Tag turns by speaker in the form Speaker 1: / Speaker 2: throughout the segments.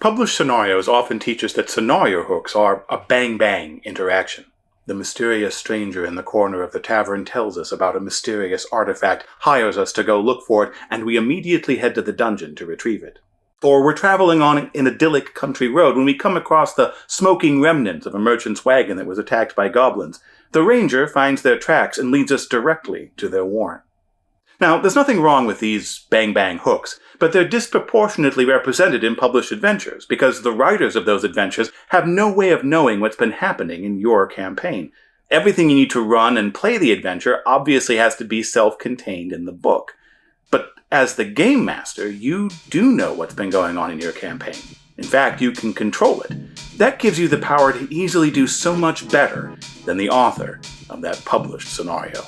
Speaker 1: Published scenarios often teach us that scenario hooks are a bang-bang interaction. The mysterious stranger in the corner of the tavern tells us about a mysterious artifact, hires us to go look for it, and we immediately head to the dungeon to retrieve it. Or we're traveling on an idyllic country road when we come across the smoking remnants of a merchant's wagon that was attacked by goblins. The ranger finds their tracks and leads us directly to their warren. Now, there's nothing wrong with these bang-bang hooks, but they're disproportionately represented in published adventures because the writers of those adventures have no way of knowing what's been happening in your campaign. Everything you need to run and play the adventure obviously has to be self-contained in the book. But as the game master, you do know what's been going on in your campaign. In fact, you can control it. That gives you the power to easily do so much better than the author of that published scenario.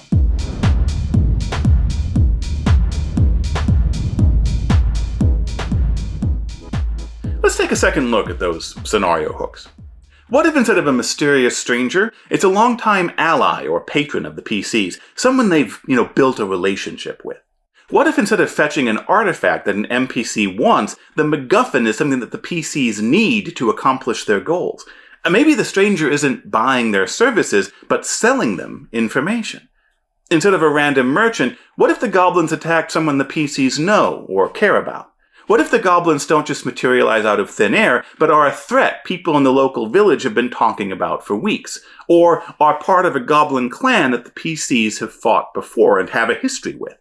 Speaker 1: Let's take a second look at those scenario hooks. What if instead of a mysterious stranger, it's a longtime ally or patron of the PCs, someone they've, built a relationship with? What if instead of fetching an artifact that an NPC wants, the MacGuffin is something that the PCs need to accomplish their goals? And maybe the stranger isn't buying their services, but selling them information. Instead of a random merchant, what if the goblins attacked someone the PCs know or care about? What if the goblins don't just materialize out of thin air, but are a threat people in the local village have been talking about for weeks, or are part of a goblin clan that the PCs have fought before and have a history with?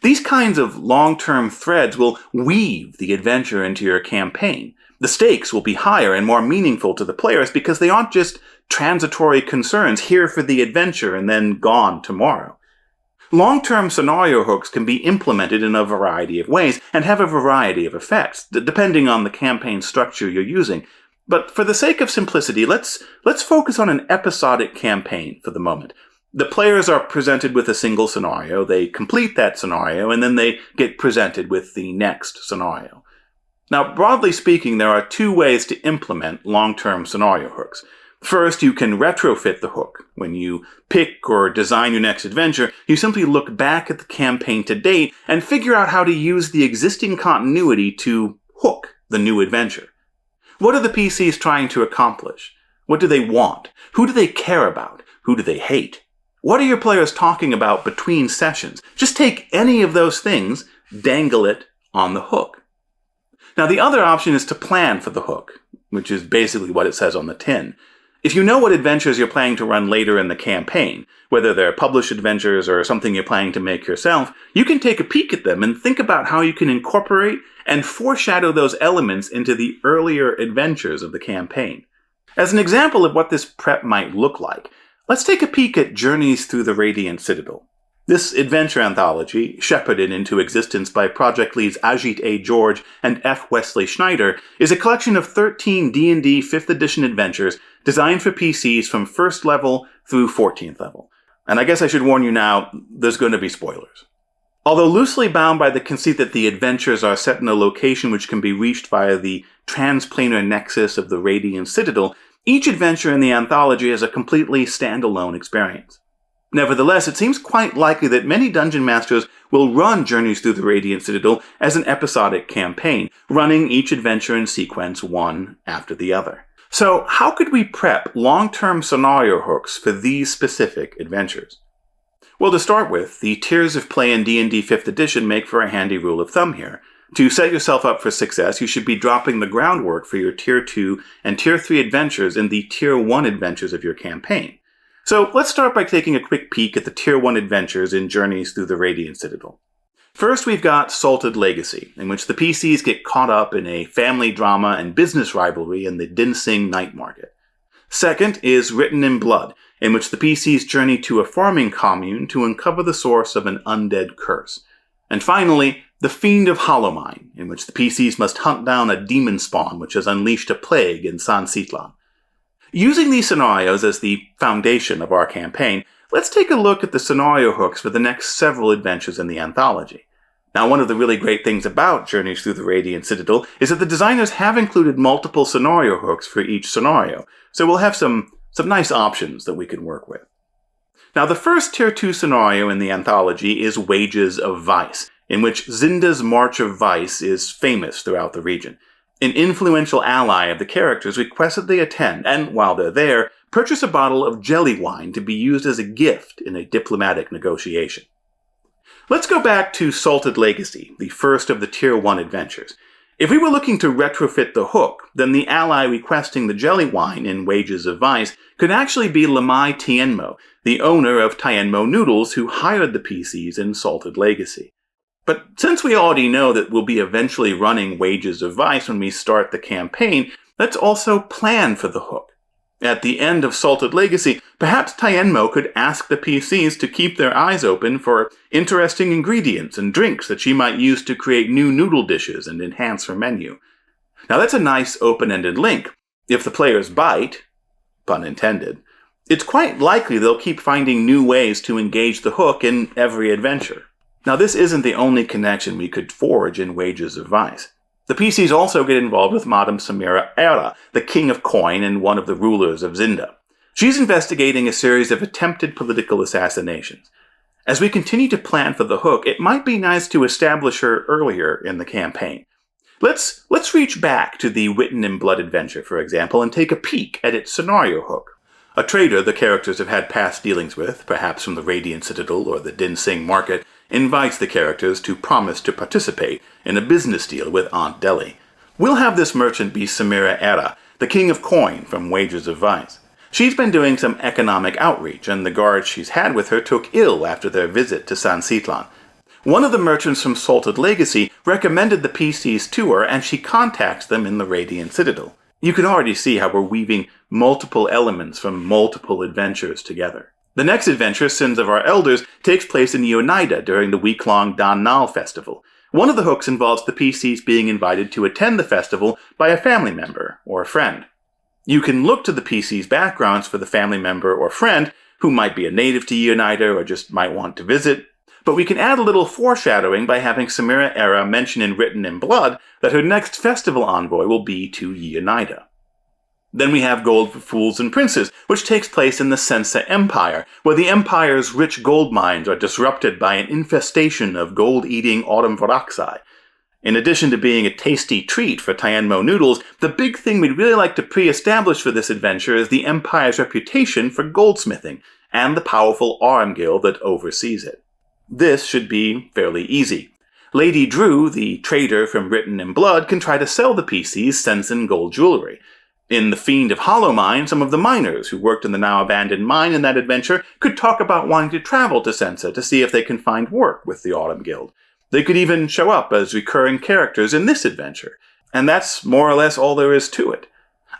Speaker 1: These kinds of long-term threads will weave the adventure into your campaign. The stakes will be higher and more meaningful to the players because they aren't just transitory concerns here for the adventure and then gone tomorrow. Long-term scenario hooks can be implemented in a variety of ways and have a variety of effects, depending on the campaign structure you're using. But for the sake of simplicity, let's focus on an episodic campaign for the moment. The players are presented with a single scenario, they complete that scenario, and then they get presented with the next scenario. Now, broadly speaking, there are two ways to implement long-term scenario hooks. First, you can retrofit the hook. When you pick or design your next adventure, you simply look back at the campaign to date and figure out how to use the existing continuity to hook the new adventure. What are the PCs trying to accomplish? What do they want? Who do they care about? Who do they hate? What are your players talking about between sessions? Just take any of those things, dangle it on the hook. Now, the other option is to plan for the hook, which is basically what it says on the tin. If you know what adventures you're planning to run later in the campaign, whether they're published adventures or something you're planning to make yourself, you can take a peek at them and think about how you can incorporate and foreshadow those elements into the earlier adventures of the campaign. As an example of what this prep might look like, let's take a peek at Journeys Through the Radiant Citadel. This adventure anthology, shepherded into existence by project leads Ajit A. George and F. Wesley Schneider, is a collection of 13 D&D 5th edition adventures designed for PCs from 1st level through 14th level. And I guess I should warn you now, there's going to be spoilers. Although loosely bound by the conceit that the adventures are set in a location which can be reached via the transplanar nexus of the Radiant Citadel, each adventure in the anthology is a completely standalone experience. Nevertheless, it seems quite likely that many dungeon masters will run Journeys Through the Radiant Citadel as an episodic campaign, running each adventure in sequence one after the other. So, how could we prep long-term scenario hooks for these specific adventures? Well, to start with, the tiers of play in D&D 5th edition make for a handy rule of thumb here. To set yourself up for success, you should be dropping the groundwork for your Tier 2 and Tier 3 adventures in the Tier 1 adventures of your campaign. So let's start by taking a quick peek at the Tier 1 adventures in Journeys Through the Radiant Citadel. First, we've got Salted Legacy, in which the PCs get caught up in a family drama and business rivalry in the Dinsing night market. Second is Written in Blood, in which the PCs journey to a farming commune to uncover the source of an undead curse. And finally, The Fiend of Hollowmine, in which the PCs must hunt down a demon spawn which has unleashed a plague in San Citlan. Using these scenarios as the foundation of our campaign, let's take a look at the scenario hooks for the next several adventures in the anthology. Now, one of the really great things about Journeys Through the Radiant Citadel is that the designers have included multiple scenario hooks for each scenario, so we'll have some nice options that we can work with. Now, the first Tier 2 scenario in the anthology is Wages of Vice, in which Zinda's March of Vice is famous throughout the region. An influential ally of the characters requests that they attend, and while they're there, purchase a bottle of jelly wine to be used as a gift in a diplomatic negotiation. Let's go back to Salted Legacy, the first of the Tier 1 adventures. If we were looking to retrofit the hook, then the ally requesting the jelly wine in Wages of Vice could actually be Lamai Tienmo, the owner of Tienmo Noodles who hired the PCs in Salted Legacy. But since we already know that we'll be eventually running Wages of Vice when we start the campaign, let's also plan for the hook. At the end of Salted Legacy, perhaps Tienmo could ask the PCs to keep their eyes open for interesting ingredients and drinks that she might use to create new noodle dishes and enhance her menu. Now that's a nice open-ended link. If the players bite, pun intended, it's quite likely they'll keep finding new ways to engage the hook in every adventure. Now this isn't the only connection we could forge in Wages of Vice. The PCs also get involved with Madame Samira Era, the King of Coin and one of the rulers of Zinda. She's investigating a series of attempted political assassinations. As we continue to plan for the hook, it might be nice to establish her earlier in the campaign. Let's reach back to the Written in Blood adventure, for example, and take a peek at its scenario hook. A trader the characters have had past dealings with, perhaps from the Radiant Citadel or the Dinsing Market, invites the characters to promise to participate in a business deal with Aunt Deli. We'll have this merchant be Samira Era, the King of Coin from Wages of Vice. She's been doing some economic outreach, and the guards she's had with her took ill after their visit to San Citlan. One of the merchants from Salted Legacy recommended the PCs to her, and she contacts them in the Radiant Citadel. You can already see how we're weaving multiple elements from multiple adventures together. The next adventure, Sins of Our Elders, takes place in Oneida during the week-long Dan Nal festival. One of the hooks involves the PCs being invited to attend the festival by a family member or a friend. You can look to the PCs' backgrounds for the family member or friend, who might be a native to Oneida or just might want to visit, but we can add a little foreshadowing by having Samira Era mention in Written in Blood that her next festival envoy will be to Oneida. Then we have Gold for Fools and Princes, which takes place in the Sensa Empire, where the Empire's rich gold mines are disrupted by an infestation of gold-eating autumn varaxai. In addition to being a tasty treat for Tienmo Noodles, the big thing we'd really like to pre-establish for this adventure is the Empire's reputation for goldsmithing, and the powerful Arm Guild that oversees it. This should be fairly easy. Lady Drew, the trader from Written in Blood, can try to sell the PCs Sensen gold jewelry. In The Fiend of Hollow Mine, some of the miners who worked in the now-abandoned mine in that adventure could talk about wanting to travel to Sensa to see if they can find work with the Autumn Guild. They could even show up as recurring characters in this adventure, and that's more or less all there is to it.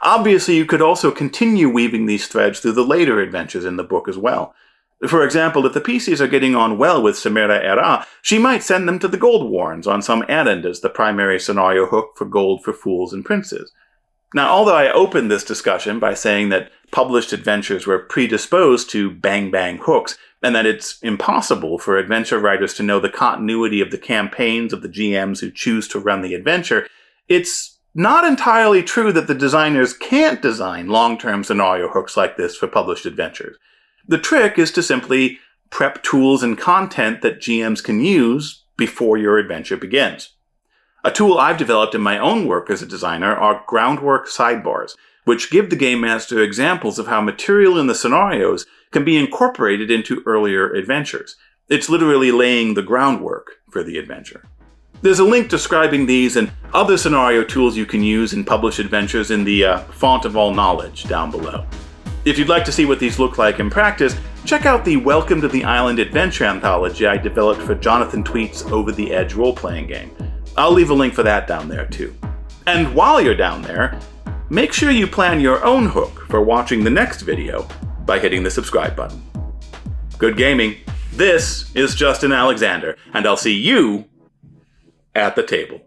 Speaker 1: Obviously, you could also continue weaving these threads through the later adventures in the book as well. For example, if the PCs are getting on well with Samira Era, she might send them to the Gold Warrens on some errand as the primary scenario hook for Gold for Fools and Princes. Now, although I opened this discussion by saying that published adventures were predisposed to bang-bang hooks, and that it's impossible for adventure writers to know the continuity of the campaigns of the GMs who choose to run the adventure, it's not entirely true that the designers can't design long-term scenario hooks like this for published adventures. The trick is to simply prep tools and content that GMs can use before your adventure begins. A tool I've developed in my own work as a designer are groundwork sidebars, which give the Game Master examples of how material in the scenarios can be incorporated into earlier adventures. It's literally laying the groundwork for the adventure. There's a link describing these and other scenario tools you can use in published adventures in the Font of All Knowledge down below. If you'd like to see what these look like in practice, check out the Welcome to the Island Adventure anthology I developed for Jonathan Tweet's Over the Edge role-playing game. I'll leave a link for that down there too. And while you're down there, make sure you plan your own hook for watching the next video by hitting the subscribe button. Good gaming. This is Justin Alexander, and I'll see you at the table.